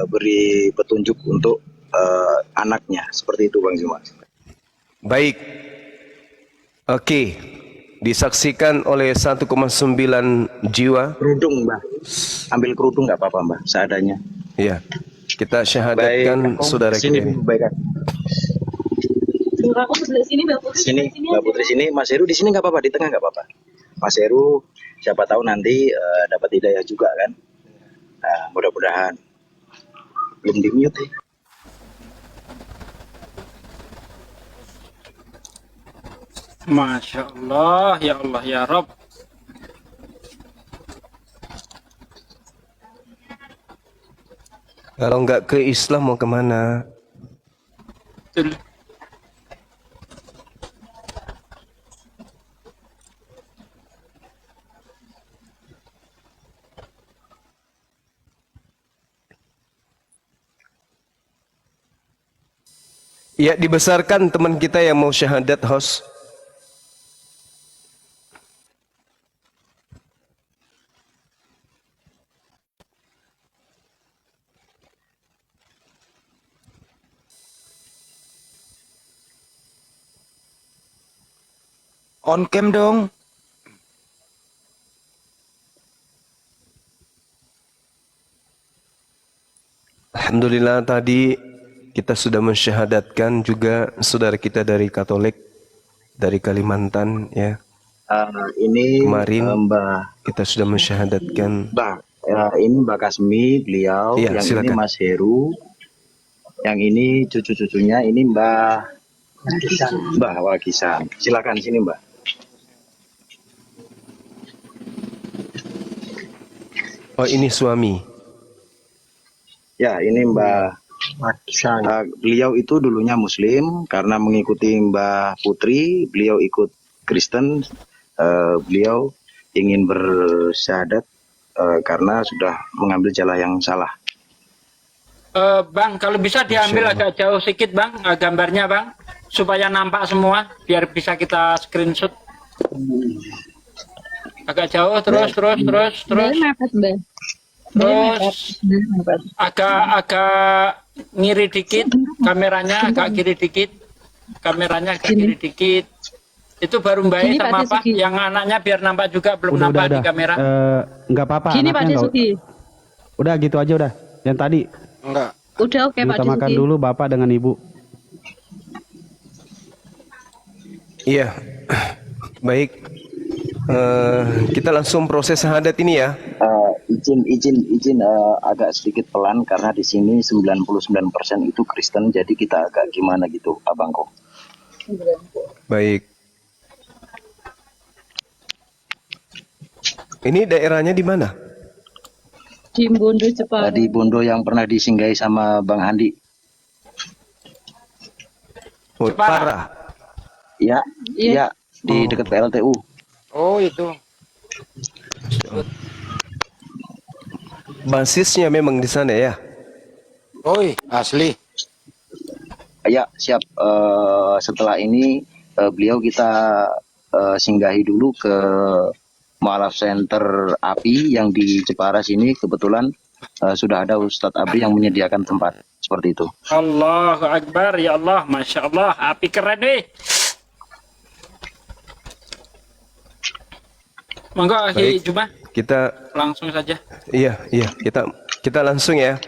beri petunjuk untuk anaknya. Seperti itu Bang Zuma. Baik. Oke. Disaksikan oleh 1,9 jiwa. Kerudung Mbah. Ambil kerudung nggak apa-apa Mbah, seadanya. Iya. Kita syahadatkan saudara kita ini. Baik. Aku sebelah sini, Mbak Putri. Sini, Mbak Putri sini, Mas Heru di sini nggak apa-apa, di tengah nggak apa-apa. Mas Heru, siapa tahu nanti dapat hidayah juga kan. Nah, mudah-mudahan. Belum di mute ya. Masya Allah, ya Allah, ya Rob. Kalau nggak ke Islam mau kemana? Betul. Ya, dibesarkan teman kita yang mau syahadat, host. On cam dong. Alhamdulillah tadi kita sudah mensyahadatkan juga saudara kita dari Katolik dari Kalimantan ya. Ini Kemarin Mbak kita sudah mensyahadatkan. ini Mbak Kasmi, beliau, Ya, yang silakan. ini Mas Heru, yang ini cucu-cucunya, ini Mbah Wagisan. Silakan sini Mbak. Oh, ini suami. Ya, ini Mbah Wagisan. Beliau itu dulunya Muslim, karena mengikuti Mbah Putri, beliau ikut Kristen. Beliau ingin bersyahadat karena sudah mengambil jalan yang salah. Bang, kalau bisa diambil agak jauh sedikit Bang, gambarnya Bang, supaya nampak semua, biar bisa kita screenshot. Agak jauh, terus. Agak ngiri dikit, kameranya agak kiri dikit. Itu baru Mbak E sama Pak, yang anaknya biar nampak juga, belum nampak di kamera. Enggak apa-apa. Gini Pak Desuki. Udah gitu aja udah. Yang tadi. Enggak. Udah oke Pak Utamakan Desuki. dulu Bapak dengan Ibu. Iya. Baik. Kita langsung proses syahadat ini ya. Izin agak sedikit pelan karena di sini 99% itu Kristen, jadi kita agak gimana gitu, Abangku. Baik. Ini daerahnya di mana? Di Bondo Jepara. Di Bondo yang pernah disinggahi sama Bang Handi. Oh, Jepara. Ya, di dekat PLTU. Oh, itu. Basisnya memang di sana ya. Oi, asli. Ya, siap. Setelah ini beliau kita singgahi dulu ke Mualaf Center API yang di Jepara sini. Kebetulan sudah ada Ustadz Abri yang menyediakan tempat seperti itu. Allahu Akbar, ya Allah, Masya Allah, api keren nih. Monggo, Baik. Cuma Kita langsung saja. iya, kita langsung ya.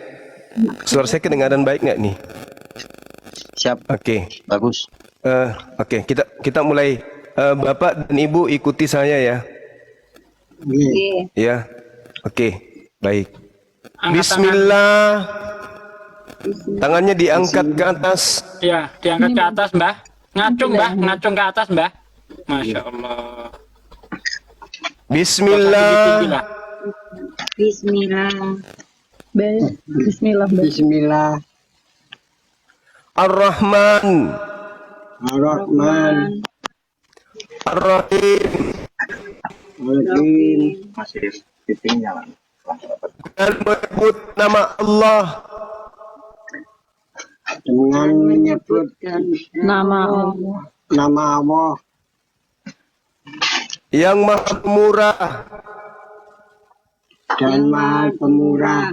Suara saya kedengaran baik nggak nih? Siap. Oke. Bagus. Oke, kita mulai. Bapak dan Ibu ikuti saya ya. Ya. Oke. Baik. Angkat Bismillah. Tangannya diangkat ke atas. Ya, diangkat ke atas, Mbah. Ngacung, Mbah, ngacung ke atas, Mbah. Masya Allah. Bismillah. Bismillah. Bismillah. Bismillah Ar-Rahman. ar-Rahman Ar-Rahim. ar-Rahim. Masih titik nyala. Dan menyebut nama Allah Dengan menyebutkan Nama Allah. nama Allah yang maha pemurah dan Maha Pemurah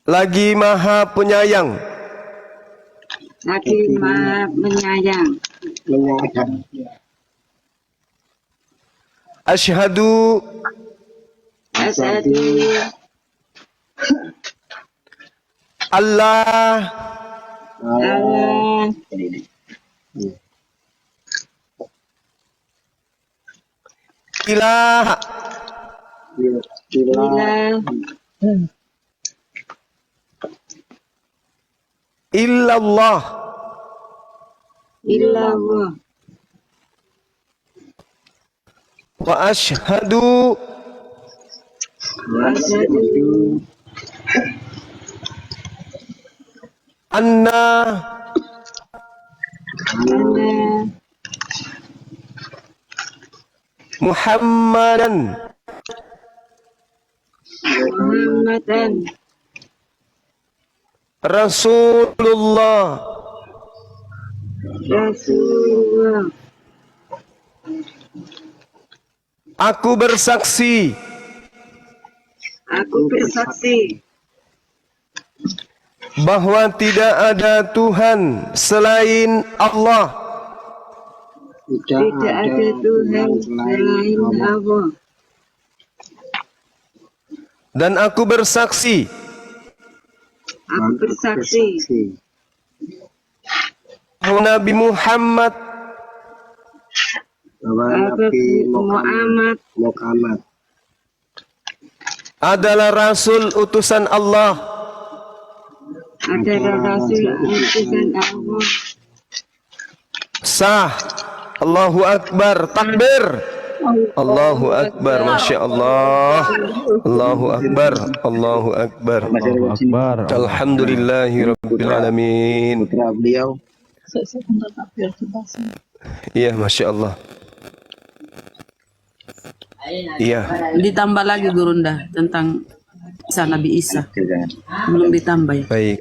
lagi Maha Penyayang. Lagi Maha Menyayang. Asyhadu Asyhadu Allah Allah ilaha ilaha illallah illallah wa asyhadu wa asyhadu anna anna Muhammadan Muhammadan Rasulullah. Rasulullah. Aku bersaksi Aku bersaksi bahwa tidak ada Tuhan selain Allah, tidak ada Tuhan selain Allah, dan aku bersaksi bahwa Nabi Muhammad Muhammad adalah Rasul utusan Allah. adalah Rasul utusan Allah. Sah. Allahu Akbar. Takbir. Allahu Akbar. Masya Allah. Allahu Akbar. Allahu Akbar. Allahu Akbar. Alhamdulillahi Rabbil Alamin. Putra beliau. Iya, Masya Allah. Iya. Ditambah lagi Gurunda tentang kisah Nabi Isa. Belum ditambah ya. Baik.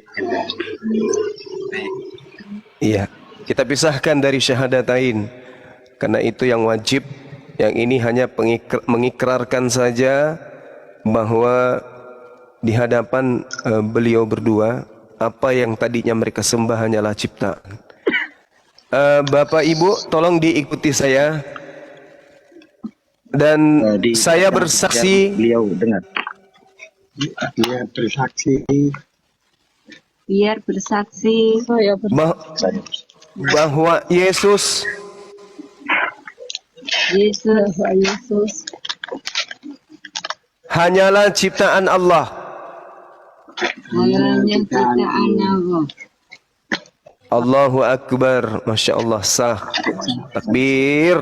Iya. Kita pisahkan dari syahadatain. Karena itu yang wajib. Yang ini hanya mengikrarkan saja bahwa di hadapan beliau berdua, apa yang tadinya mereka sembah hanyalah ciptaan. Bapak Ibu, tolong diikuti saya. Dan saya bersaksi, Beliau dengar. Biar bersaksi bahwa Yesus hanyalah ciptaan Allah. hanya ciptaan Allah. Allahu Akbar. Masya Allah. Sah. Takbir.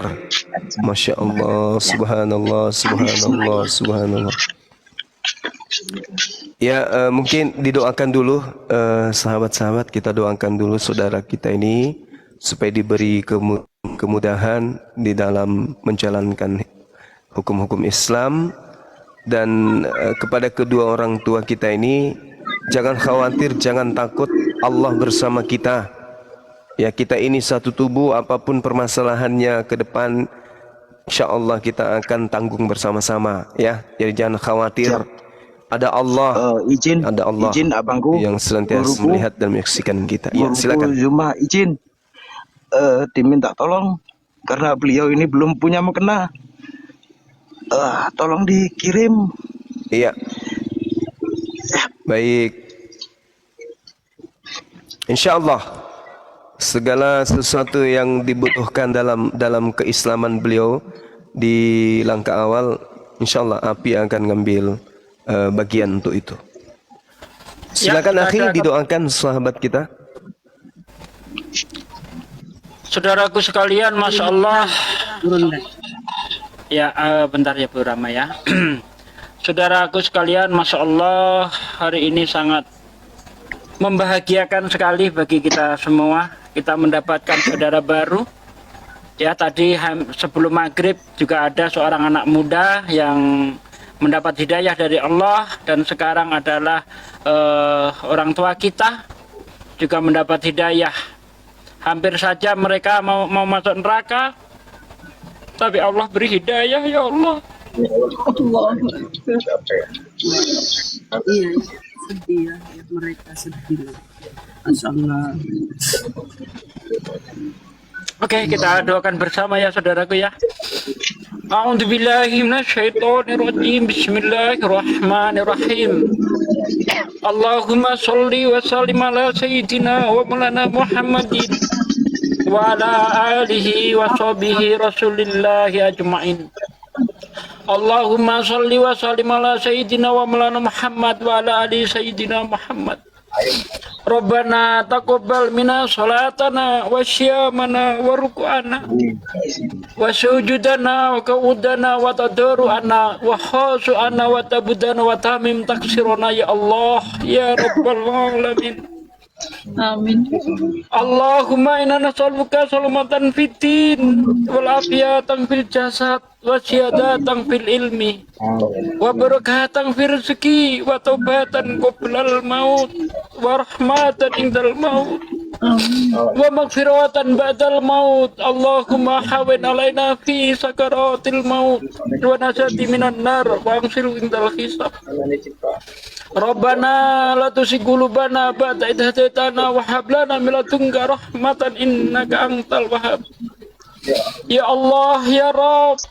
Masya Allah. Subhanallah. Subhanallah. Subhanallah. Ya, mungkin didoakan dulu sahabat-sahabat, kita doakan dulu saudara kita ini supaya diberi kemudahan di dalam menjalankan hukum-hukum Islam. Dan kepada kedua orang tua kita ini, jangan khawatir, jangan takut, Allah bersama kita. Ya, kita ini satu tubuh, apapun permasalahannya ke depan, insya Allah kita akan tanggung bersama-sama. Ya, jadi jangan khawatir. Ada Allah, ada Allah izin abangku yang senantiasa guruku, melihat dan menyaksikan kita. Ya, silakan. Zuma izin diminta tolong karena beliau ini belum punya mukena. Tolong dikirim. Iya. Baik. Insya Allah segala sesuatu yang dibutuhkan dalam keislaman beliau di langkah awal, insya Allah api akan ngambil bagian untuk itu. Silakan Ya, akhi, didoakan sahabat kita. Saudaraku sekalian, Masya Allah. Ya, bentar ya Bu Rama ya. Saudaraku sekalian, Masya Allah, hari ini sangat membahagiakan sekali bagi kita semua. Kita mendapatkan saudara baru. Ya, tadi sebelum maghrib juga ada seorang anak muda yang mendapat hidayah dari Allah, dan sekarang adalah orang tua kita juga mendapat hidayah. Hampir saja mereka mau masuk neraka, tapi Allah beri hidayah, ya Allah. Iya. Sedih ya, mereka sedih. Masya Allah. Oke, kita doakan bersama ya saudaraku ya. A'udzubillahi minasyaitonirrajim. Bismillahirrahmanirrahim. Allahumma sholli wa sallim ala sayyidina wa maulana Muhammadin wa ala alihi wa sahbihi rasulillahi ajma'in. Allahumma sholli wa sallim ala sayyidina wa maulana Muhammad wa ala alihi sayyidina Muhammad. Rabbana taqabbal minna salatana wa syiyamana wa ruku'ana wa sujudana wa qu'udana wa tadarru'ana wa khushu'ana wa tabudana wa tamim taksirona ya Allah ya Rabbal alamin. Amin. Allahumma inna nas'aluka salamatan fid din wal afiyatan fil jasad wa ziyadatan fil ilmi wa barakatan fil rizqi wa taubatan qoblal maut wa rahmatan indal maut wa maghfiratan ba'dal maut. Allahumma hawin alaina fi sakaratil maut wa najati minan nar wa ansil indal hisab. Rabbana la tuzigh qulubana ba'da idh hadaitana wa hab lana min ladunka rahmatan innaka antal wahhab. Ya Allah ya Rabb,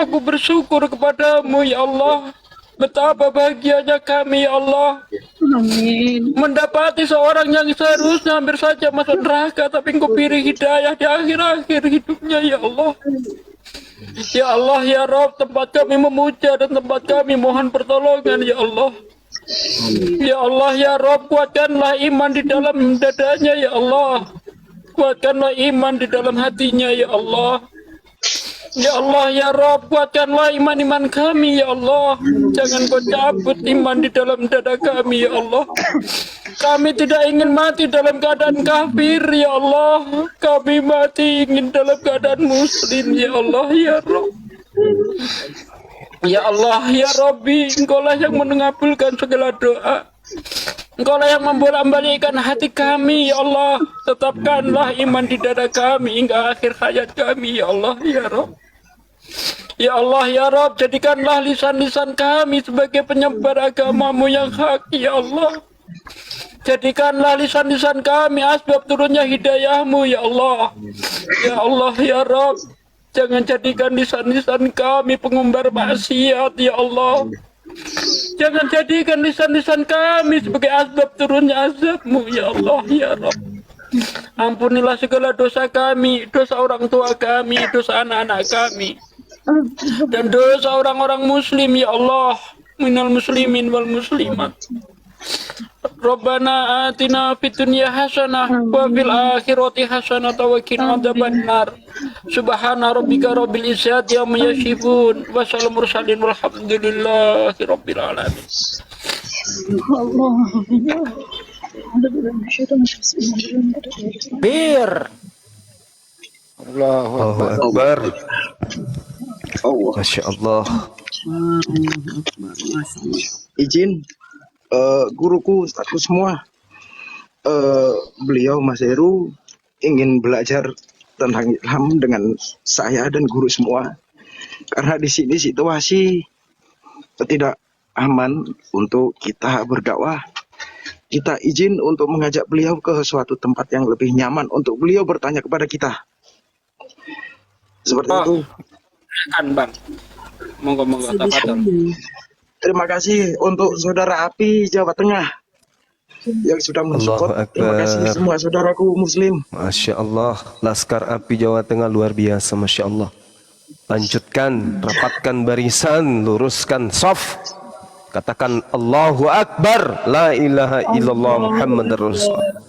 aku bersyukur kepadamu ya Allah. Betapa bahagianya kami ya Allah. Amin. Mendapati seorang yang seharusnya hampir saja masuk neraka, tapi Engkau beri hidayah di akhir-akhir hidupnya ya Allah. Ya Allah ya Rabb, tempat kami memuja dan tempat kami mohon pertolongan ya Allah. Ya Allah ya Rabb, kuatkanlah iman di dalam dadanya ya Allah. Kuatkanlah iman di dalam hatinya ya Allah. Ya Allah ya Rabb, kuatkanlah iman-iman kami ya Allah. Jangan kau cabut iman di dalam dada kami ya Allah. Kami tidak ingin mati dalam keadaan kafir ya Allah. Kami mati ingin dalam keadaan muslim ya Allah ya Rabb. Ya Allah ya Rabbi, Engkaulah yang mengabulkan segala doa. Engkaulah yang membolak-balikkan hati kami ya Allah. Tetapkanlah iman di dada kami hingga akhir hayat kami ya Allah ya Rabb. Ya Allah ya Rabb, jadikanlah lisan-lisan kami sebagai penyebar agama-Mu yang hak ya Allah. Jadikanlah lisan-lisan kami asbab turunnya hidayah-Mu ya Allah. Ya Allah ya Rabb, jangan jadikan lisan-lisan kami pengumbar maksiat ya Allah. Jangan jadikan lisan-lisan kami sebagai asbab turunnya azab-Mu ya Allah ya Rabb. Ampunilah segala dosa kami, dosa orang tua kami, dosa anak-anak kami, dan dosa orang-orang muslim ya Allah, minal muslimin wal muslimat. Rabbana atina fid dunya hasanah wa fil akhirati hasanah wa qina adzabannar. Subhana rabbika rabbil izzati amma yasifun wa salamun mursalin walhamdulillahi rabbil alamin. Bir. Allahu Allahu Akbar. Akbar. Masya Allah. Izin guruku, ustadku semua, beliau Mas Heru ingin belajar tentang Islam dengan saya dan guru semua, karena di sini situasi tidak aman untuk kita berdakwah. Kita izin untuk mengajak beliau ke suatu tempat yang lebih nyaman untuk beliau bertanya kepada kita. Seperti itu. Kan Bang, monggo tafadhol. Terima kasih untuk saudara Api Jawa Tengah yang sudah mensupport. Terima kasih semua saudaraku muslim. Masya Allah, Laskar Api Jawa Tengah luar biasa, Masya Allah. Lanjutkan, rapatkan barisan, luruskan saf. Katakan Allahu Akbar, la ilaha illallah Muhammad Rasulullah.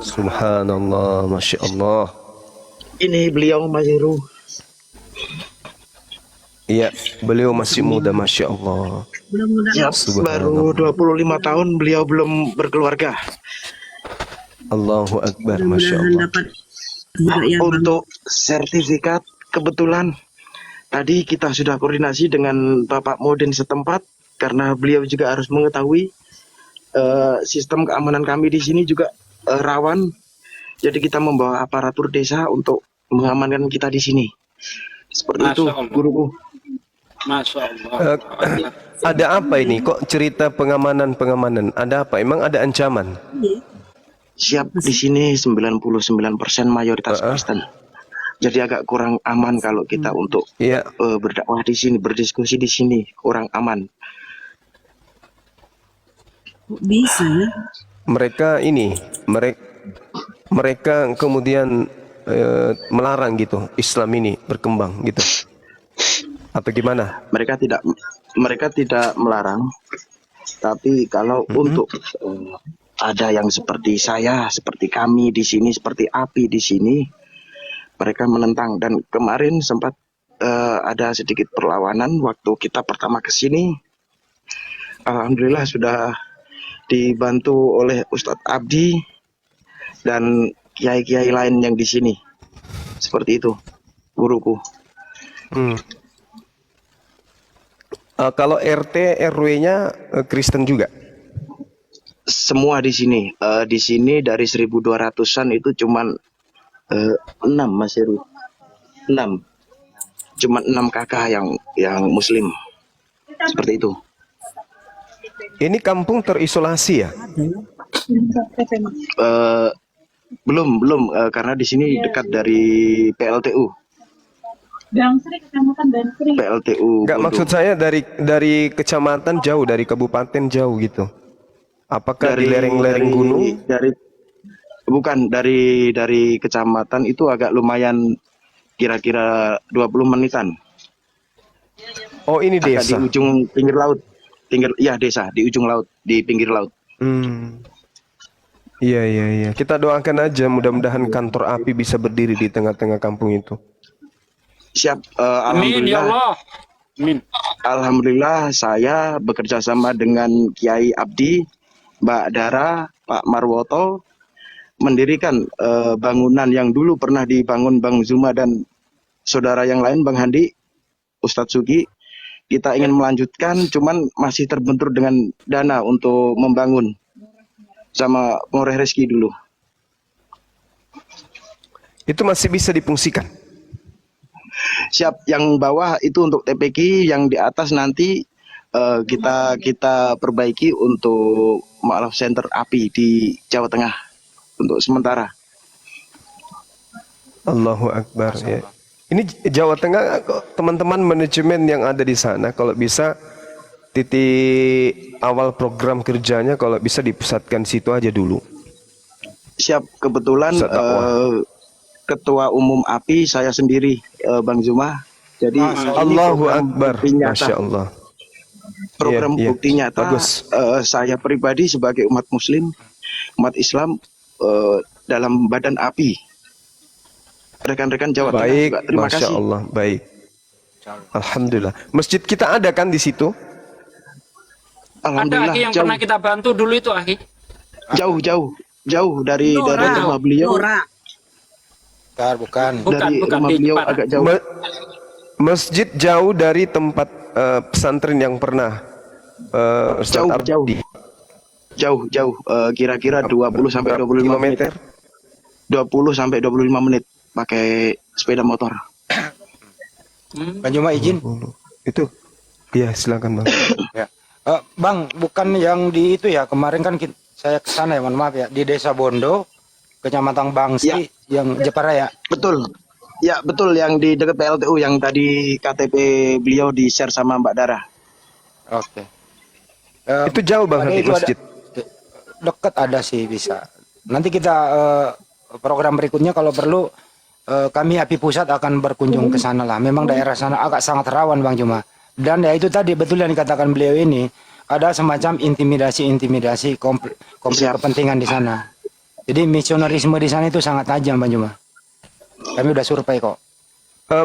Subhanallah, Masya Allah. Ini beliau Mas Heru. Iya, beliau masih muda, Masya Allah. Ya, baru 25 tahun beliau belum berkeluarga. Allahu Akbar, Masya Allah. Untuk sertifikat, kebetulan tadi kita sudah koordinasi dengan Bapak Modin setempat, karena beliau juga harus mengetahui sistem keamanan kami di sini juga rawan. Jadi kita membawa aparatur desa untuk mengamankan kita di sini. Seperti itu, guruku. Masya Allah. Eh, ada apa ini? Kok cerita pengamanan? Ada apa? Emang ada ancaman? Siap, di sini 99% mayoritas Kristen. Jadi agak kurang aman kalau kita untuk Iya. berdakwah di sini, berdiskusi di sini, kurang aman. Kok bisa ya? Mereka ini, mereka kemudian melarang gitu Islam ini berkembang gitu. Atau gimana? Mereka tidak melarang, tapi kalau untuk ada yang seperti saya, seperti kami di sini, seperti api di sini, mereka menentang. Dan kemarin sempat ada sedikit perlawanan waktu kita pertama ke sini. Alhamdulillah sudah dibantu oleh Ustadz Abdi dan kiai-kiai lain yang di sini. Seperti itu, guruku. Kalau RT RW-nya Kristen juga. Semua di sini. Di sini dari 1.200-an itu cuman 6, Mas Heru. 6. Cuman 6 kakak yang muslim. Seperti itu. Ini kampung terisolasi ya? Belum karena di sini dekat dari PLTU. Bangsri, Kecamatan Bangsri. PLTU. Enggak, Bondo. maksud saya dari kecamatan jauh, dari kabupaten jauh gitu. Apakah di lereng-lereng gunung? Bukan, dari kecamatan itu agak lumayan, kira-kira 20 menitan. Oh, ini Agak desa. di ujung pinggir laut. Desa di ujung laut, di pinggir laut. Iya. Kita doakan aja mudah-mudahan kantor API bisa berdiri di tengah-tengah kampung itu. Siap. Amin ya Allah. Amin. Alhamdulillah saya bekerja sama dengan Kiai Abdi, Mbak Dara, Pak Marwoto, mendirikan bangunan yang dulu pernah dibangun Bang Zuma dan saudara yang lain, Bang Handi, Ustadz Sugi. Kita ingin melanjutkan, cuman masih terbentur dengan dana untuk membangun sama ngoreh rezeki dulu. Itu masih bisa difungsikan. Siap, yang bawah itu untuk TPQ, yang di atas nanti kita perbaiki untuk center API di Jawa Tengah untuk sementara. Allahu Akbar ya. Ini Jawa Tengah, teman-teman manajemen yang ada di sana, kalau bisa titik awal program kerjanya kalau bisa dipusatkan situ aja dulu. Siap, kebetulan Ketua Umum API saya sendiri, Bang Zuma. Jadi Allahu Akbar, Masya Allah. Program Iya, bukti nyata. bagus. Saya pribadi sebagai umat Muslim, umat Islam dalam badan API. Rekan-rekan Jawa Tengah Baik, juga, terima Masya kasih. Allah, baik. Alhamdulillah. Masjid kita ada kan di situ? Ada Alhamdulillah, Aki yang jauh, pernah kita bantu dulu itu Aki. jauh dari rumah beliau. Bukan. Dari Bukan rumah di beliau Jepara. agak jauh. Masjid jauh dari tempat pesantren yang pernah Ustaz Jauh, Abdi. Jauh, kira-kira 20 sampai 25 menit. kilometer. 20 sampai 25 menit pakai sepeda motor. Bang Juma izin. Itu. Iya, silakan Bang. Ya. Bang, bukan yang di itu ya. Kemarin kan saya ke sana ya, mohon maaf ya, di Desa Bondo, Kecamatan Bangsi, yang Jepara ya. Betul. Ya, betul, yang di dekat PLTU yang tadi KTP beliau di-share sama Mbak Dara. Oke. Itu jauh Bang ada nanti itu masjid. Dekat ada sih bisa. Nanti kita program berikutnya kalau perlu kami API Pusat akan berkunjung ke sana lah. Memang daerah sana agak sangat rawan Bang Juma. Dan ya itu tadi betul yang dikatakan beliau ini, ada semacam intimidasi konflik kepentingan di sana. Jadi misionarisme di sana itu sangat tajam Bang Juma. Kami udah survei kok.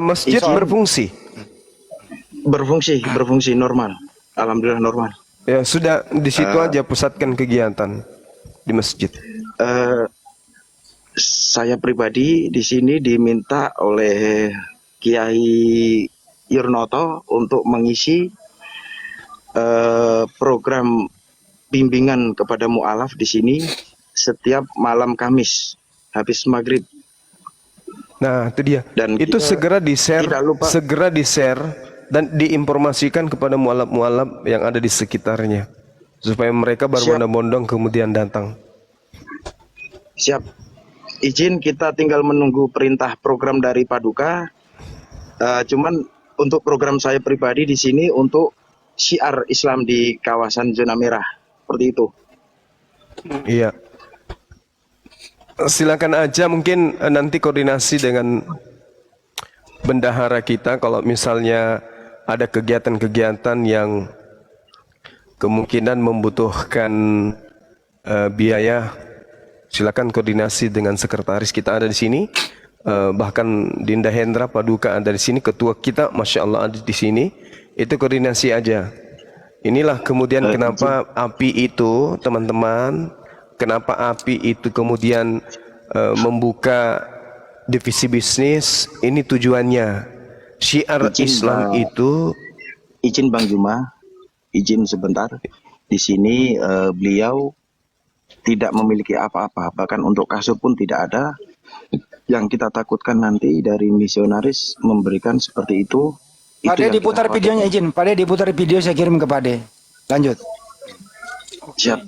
Masjid berfungsi. Berfungsi normal. Alhamdulillah normal. Ya sudah di situ aja pusatkan kegiatan di masjid. Saya pribadi di sini diminta oleh Kiai Yurnoto untuk mengisi program bimbingan kepada mu'alaf di sini setiap malam Kamis habis maghrib. Nah, itu dia. Dan Itu kita segera di-share, tidak lupa. segera di-share dan diinformasikan kepada mualaf-mualaf yang ada di sekitarnya supaya mereka berbondong-bondong kemudian datang. Siap. Izin kita tinggal menunggu perintah program dari Paduka. Cuman untuk program saya pribadi di sini untuk syiar Islam di kawasan zona merah. Seperti itu. Iya. Silakan aja, mungkin nanti koordinasi dengan bendahara kita kalau misalnya ada kegiatan-kegiatan yang kemungkinan membutuhkan biaya, silakan koordinasi dengan sekretaris kita ada di sini. Bahkan Dinda Hendra Paduka ada di sini, ketua kita Masya Allah ada di sini. Itu koordinasi aja. Inilah kemudian kenapa API itu, teman-teman, kenapa API itu kemudian membuka divisi bisnis, ini tujuannya. Syiar Islam itu. Izin Bang Juma, izin sebentar. Di sini beliau tidak memiliki apa-apa, bahkan untuk kasur pun tidak ada. Yang kita takutkan nanti dari misionaris memberikan seperti itu. Pak De diputar videonya, izin. Pak De diputar video, saya kirim ke Pak De. Lanjut. Siap.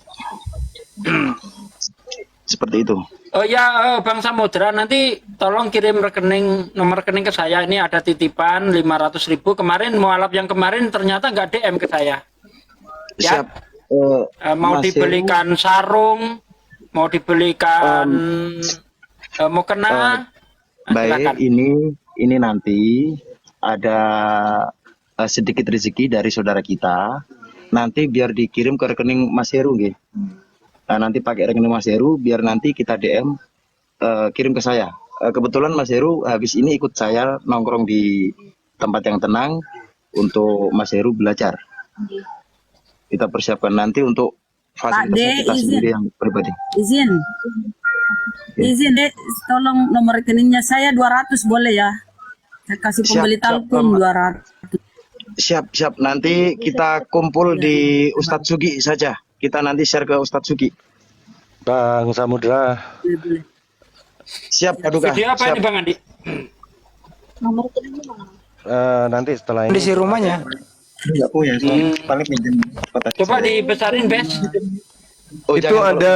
Seperti itu. Oh ya, Bang Samudra, nanti tolong kirim nomor rekening ke saya. Ini ada titipan 500.000. Kemarin mualaf yang kemarin ternyata nggak DM ke saya. Ya. Siap. Mau dibelikan sarung, mau dibelikan mukena. Baik, ini nanti ada sedikit rezeki dari saudara kita. Nanti biar dikirim ke rekening Mas Heru, nggih. Nah, nanti pakai rekening Mas Heru, biar nanti kita DM kirim ke saya. Kebetulan Mas Heru habis ini ikut saya nongkrong di tempat yang tenang untuk Mas Heru belajar. Kita persiapkan nanti untuk fasilitas kita sendiri yang pribadi. Izin deh, tolong nomor rekeningnya saya 200 boleh ya? Saya kasih pembeli talpun 200. Siap. Nanti kita kumpul di Ustadz Sugi saja. Kita nanti share ke Ustadz Sugi. Bang Samudra. Boleh. Siap, Paduka. Video apa Siap. ini Bang Andi? Nomor rekeningnya mana? Nanti setelah ini. Kondisi rumahnya. Enggak punya, paling pinjam. Coba dibesarin, Bes. Oh, Itu ada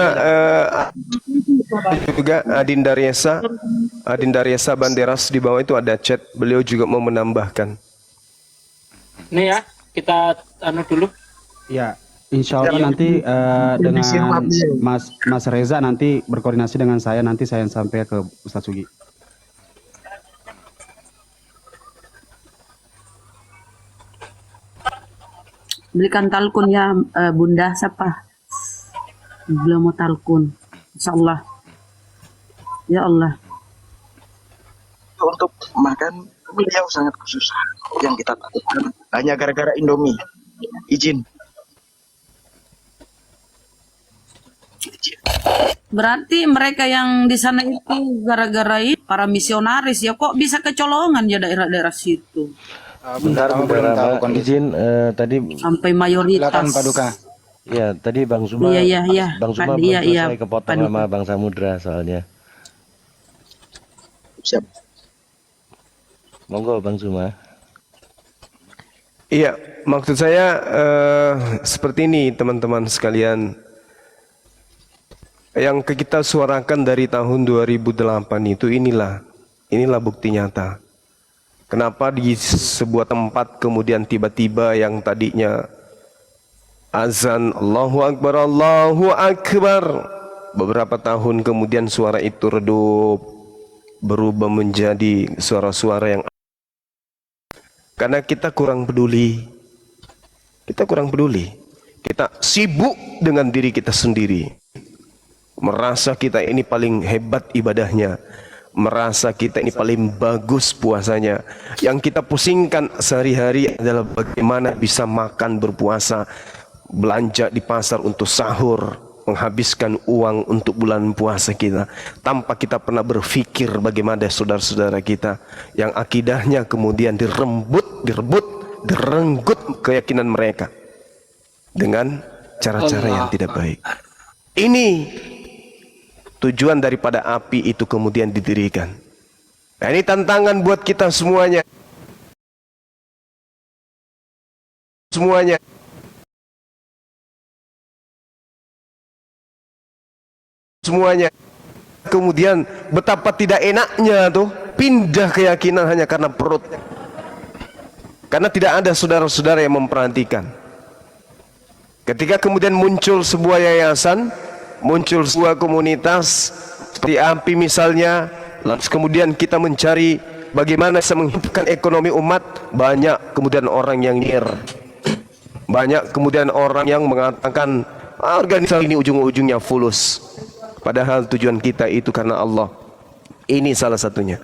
juga Adinda Riesa Banderas di bawah itu ada chat. Beliau juga mau menambahkan. Nih ya, kita dulu. Ya, insya Allah nanti dengan Mas Reza nanti berkoordinasi dengan saya, nanti saya sampai ke Ustadz Sugi. Belikan talkun ya, Bunda siapa? Belum mau talkun. Insyaallah. Ya Allah. Untuk makan beliau sangat khusus. Yang kita takutkan hanya gara-gara Indomie. Izin. Berarti mereka yang di sana itu gara-gara para misionaris ya, kok bisa kecolongan ya daerah-daerah situ. Bentar, Mbak. Izin tadi Sampai mayoritas. Silakan Paduka. ya tadi Bang Zuma Iya. Bang Zuma Pak, belum iya, selesai kepotong Paduka. sama Bang Samudra soalnya. Siap. Monggo Bang Zuma. Iya, maksud saya seperti ini teman-teman sekalian. Yang kita suarakan dari tahun 2008 itu inilah bukti nyata. Kenapa di sebuah tempat kemudian tiba-tiba yang tadinya azan Allahu Akbar, beberapa tahun kemudian suara itu redup, berubah menjadi suara-suara yang, karena kita kurang peduli. Kita sibuk dengan diri kita sendiri, merasa kita ini paling hebat ibadahnya, merasa kita ini paling bagus puasanya. Yang kita pusingkan sehari-hari adalah bagaimana bisa makan berpuasa, belanja di pasar untuk sahur, menghabiskan uang untuk bulan puasa kita, tanpa kita pernah berpikir bagaimana saudara-saudara kita yang akidahnya kemudian direnggut keyakinan mereka dengan cara-cara yang tidak baik. Ini tujuan daripada api itu kemudian didirikan. Nah, ini tantangan buat kita semuanya. semuanya. Kemudian betapa tidak enaknya tuh pindah keyakinan hanya karena perut. Karena tidak ada saudara-saudara yang memperhatikan. Ketika kemudian muncul sebuah yayasan, muncul sebuah komunitas seperti API misalnya, lalu kemudian kita mencari bagaimana bisa menghidupkan ekonomi umat, banyak kemudian orang yang nyiar. Banyak kemudian orang yang mengatakan organisasi ini ujung-ujungnya fulus. Padahal tujuan kita itu karena Allah. Ini salah satunya.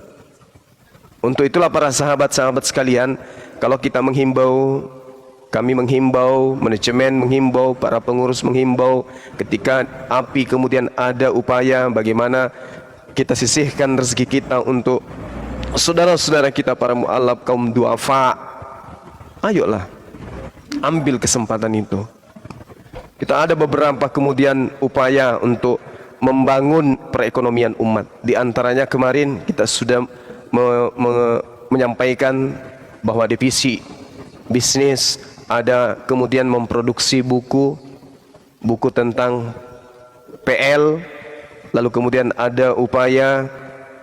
Untuk itulah para sahabat-sahabat sekalian, kalau kita menghimbau, kami menghimbau, manajemen menghimbau, para pengurus menghimbau, ketika API kemudian ada upaya bagaimana kita sisihkan rezeki kita untuk saudara-saudara kita para mu'alaf kaum duafa. Ayolah, ambil kesempatan itu. Kita ada beberapa kemudian upaya untuk membangun perekonomian umat. Di antaranya kemarin kita sudah menyampaikan bahwa divisi bisnis ada kemudian memproduksi buku tentang PL, lalu kemudian ada upaya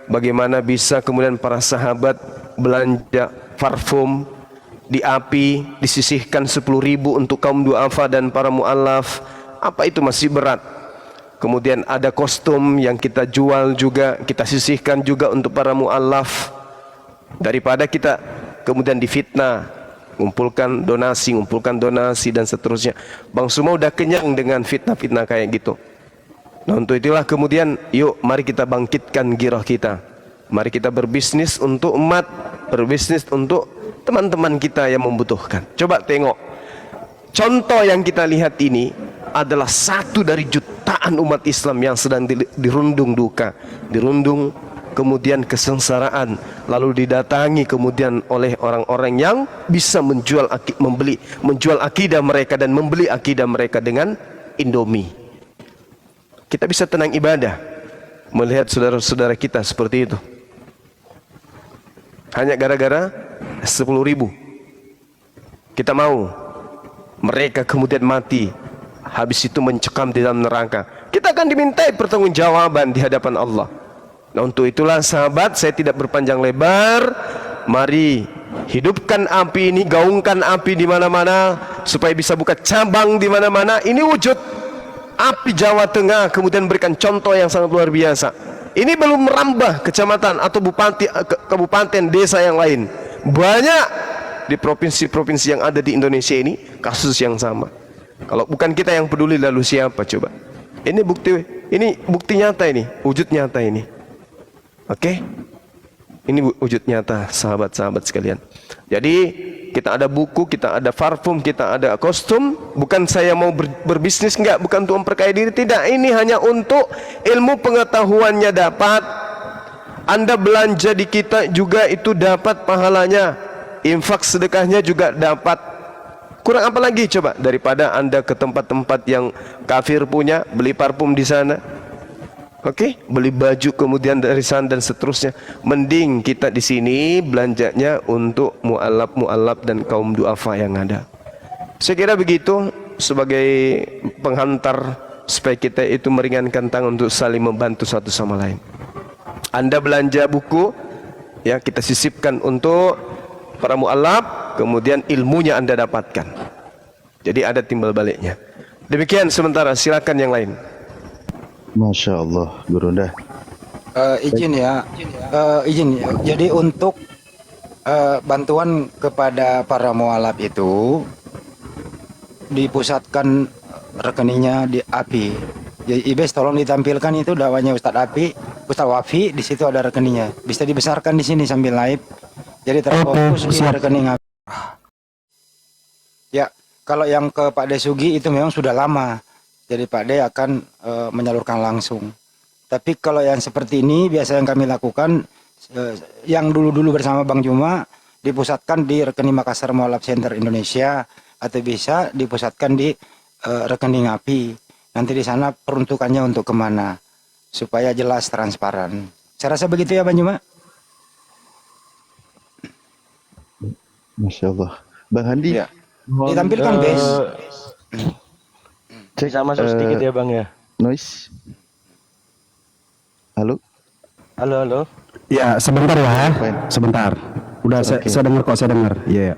bagaimana bisa kemudian para sahabat belanja parfum di API, disisihkan 10.000 untuk kaum duafa dan para mu'alaf. Apa itu masih berat? Kemudian ada kostum yang kita jual juga, kita sisihkan juga untuk para mu'alaf. Daripada kita kemudian difitnah, ngumpulkan donasi dan seterusnya. Bang Suma udah kenyang dengan fitnah-fitnah kayak gitu. Nah untuk itulah kemudian yuk mari kita bangkitkan girah kita. Mari kita berbisnis untuk umat, berbisnis untuk teman-teman kita yang membutuhkan. Coba tengok, contoh yang kita lihat ini adalah satu dari jutaan umat Islam yang sedang dirundung duka, dirundung kemudian kesengsaraan, lalu didatangi kemudian oleh orang-orang yang bisa menjual akidah mereka dan membeli akidah mereka dengan Indomie. Kita bisa tenang ibadah melihat saudara-saudara kita seperti itu, hanya gara-gara 10.000. Kita mau mereka kemudian mati, habis itu mencekam di dalam neraka. Kita akan dimintai pertanggungjawaban di hadapan Allah. Nah untuk itulah sahabat, saya tidak berpanjang lebar. Mari hidupkan api ini, gaungkan api di mana-mana supaya bisa buka cabang di mana-mana. Ini wujud api Jawa Tengah, kemudian berikan contoh yang sangat luar biasa. Ini belum merambah kecamatan atau kabupaten, desa yang lain. Banyak di provinsi-provinsi yang ada di Indonesia ini kasus yang sama. Kalau bukan kita yang peduli, lalu siapa coba? Ini bukti nyata ini, wujud nyata ini. Oke? Ini wujud nyata sahabat-sahabat sekalian. Jadi kita ada buku, kita ada parfum, kita ada kostum. Bukan saya mau berbisnis, enggak, bukan untuk memperkaya diri, tidak. Ini hanya untuk ilmu pengetahuannya dapat. Anda belanja di kita juga itu dapat pahalanya. Infak sedekahnya juga dapat. Kurang apa lagi coba daripada Anda ke tempat-tempat yang kafir punya, beli parfum di sana. Oke, beli baju kemudian dari sana dan seterusnya. Mending kita di sini belanjanya untuk mu'alaf dan kaum duafa yang ada. Saya kira begitu sebagai penghantar supaya kita itu meringankan tangan untuk saling membantu satu sama lain. Anda belanja buku, ya kita sisipkan untuk para mu'alaf, kemudian ilmunya Anda dapatkan. Jadi ada timbal baliknya. Demikian sementara, silakan yang lain. Masya Allah, Gurunda. Izin ya. Jadi untuk bantuan kepada para mualaf itu dipusatkan rekeningnya di API. Jadi Ibes tolong ditampilkan itu dakwanya Ustadz Wafi, di situ ada rekeningnya. Bisa dibesarkan di sini sambil live. Jadi terfokus di rekening API. Ya, kalau yang ke Pak Desugi itu memang sudah lama. Jadi Pak D akan menyalurkan langsung. Tapi kalau yang seperti ini biasa yang kami lakukan, yang dulu-dulu bersama Bang Juma dipusatkan di rekening Makassar Mualaf Center Indonesia, atau bisa dipusatkan di rekening API. Nanti di sana peruntukannya untuk kemana, supaya jelas transparan. Saya rasa begitu ya Bang Juma. Masya Allah. Bang Handi, Ya. Ditampilkan base. Bisa masuk sedikit ya Bang ya. Noise. Halo. Halo. Ya, sebentar ya. Fine. Sebentar. Udah Oke. saya dengar kok, saya dengar. Iya.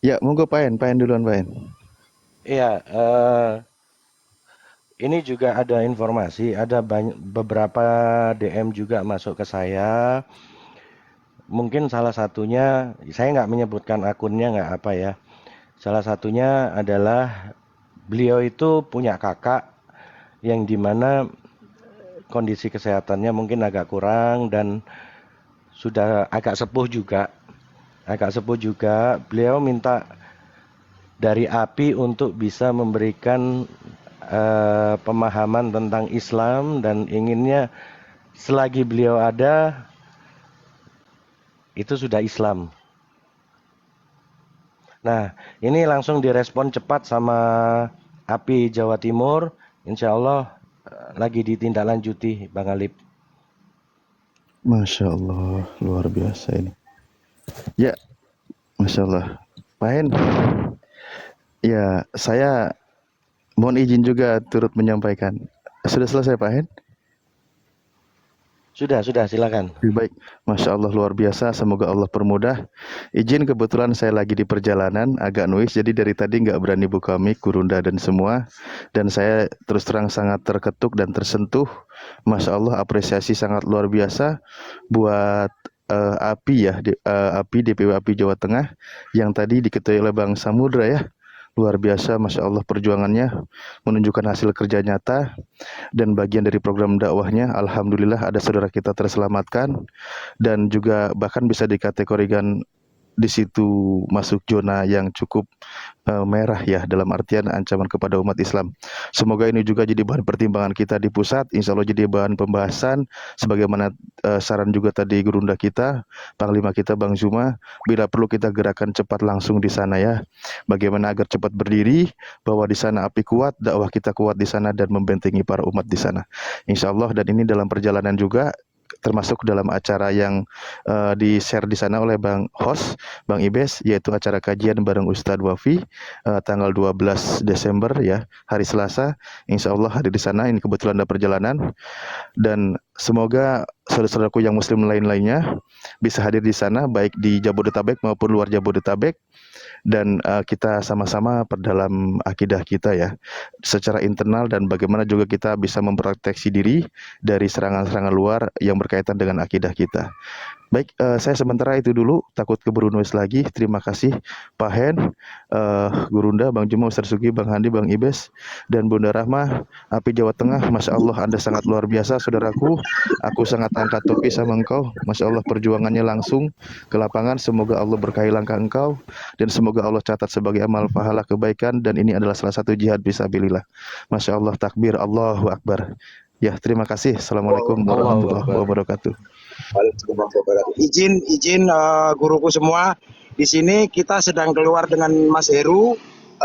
Ya, monggo Pak En duluan Pak En. Iya, ini juga ada informasi, ada beberapa DM juga masuk ke saya. Mungkin salah satunya, saya nggak menyebutkan akunnya nggak apa ya. Salah satunya adalah beliau itu punya kakak yang dimana kondisi kesehatannya mungkin agak kurang dan sudah agak sepuh juga. Beliau minta dari API untuk bisa memberikan pemahaman tentang Islam dan inginnya selagi beliau ada itu sudah Islam. Nah, ini langsung direspon cepat sama API Jawa Timur. Insya Allah lagi ditindaklanjuti Bang Alip. Masya Allah, luar biasa ini. Ya, Masya Allah. Pak En, ya saya mohon izin juga turut menyampaikan. Sudah selesai Pak En? Sudah, silakan. Baik, Masya Allah luar biasa. Semoga Allah permudah. Izin kebetulan saya lagi di perjalanan agak noise, jadi dari tadi nggak berani buka mic, Gurunda dan semua. Dan saya terus terang sangat terketuk dan tersentuh. Masya Allah apresiasi sangat luar biasa buat API ya, API DPW API Jawa Tengah yang tadi diketuai oleh Bang Samudra ya. Luar biasa, Masya Allah perjuangannya menunjukkan hasil kerja nyata dan bagian dari program dakwahnya. Alhamdulillah ada saudara kita terselamatkan dan juga bahkan bisa dikategorikan di situ masuk zona yang cukup merah ya, dalam artian ancaman kepada umat Islam. Semoga ini juga jadi bahan pertimbangan kita di pusat, insya Allah jadi bahan pembahasan sebagaimana saran juga tadi Gurunda kita, Panglima kita Bang Zuma, bila perlu kita gerakan cepat langsung di sana ya. Bagaimana agar cepat berdiri, bahwa di sana api kuat, dakwah kita kuat di sana dan membentengi para umat di sana. Insya Allah, dan ini dalam perjalanan juga termasuk dalam acara yang di-share di sana oleh Bang Host, Bang Ibes, yaitu acara kajian bareng Ustadz Wafi tanggal 12 Desember ya, hari Selasa. Insya Allah hadir di sana, ini kebetulan ada perjalanan. Dan semoga saudara-saudaraku yang muslim lain-lainnya bisa hadir di sana, baik di Jabodetabek maupun luar Jabodetabek. Dan kita sama-sama perdalam akidah kita ya, secara internal, dan bagaimana juga kita bisa memproteksi diri dari serangan-serangan luar yang berkaitan dengan akidah kita. Baik, saya sementara itu dulu, takut keburu noise lagi. Terima kasih Pak Hen, Gurunda, Bang Juma, Ustaz Sugi, Bang Handi, Bang Ibes, dan Bunda Rahma, API Jawa Tengah. Masya Allah Anda sangat luar biasa saudaraku. Aku sangat angkat topi sama engkau. Masya Allah perjuangannya langsung ke lapangan. Semoga Allah berkahi langkah engkau dan semoga Allah catat sebagai amal pahala kebaikan, dan ini adalah salah satu jihad fisabilillah. Masya Allah, takbir, Allahu Akbar. Ya, terima kasih. Assalamualaikum warahmatullahi wabarakatuh. Izin guruku semua, di sini kita sedang keluar dengan Mas Heru.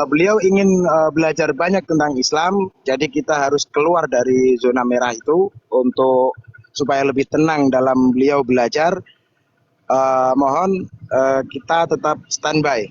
Beliau ingin belajar banyak tentang Islam, jadi kita harus keluar dari zona merah itu untuk supaya lebih tenang dalam beliau belajar. Mohon kita tetap standby.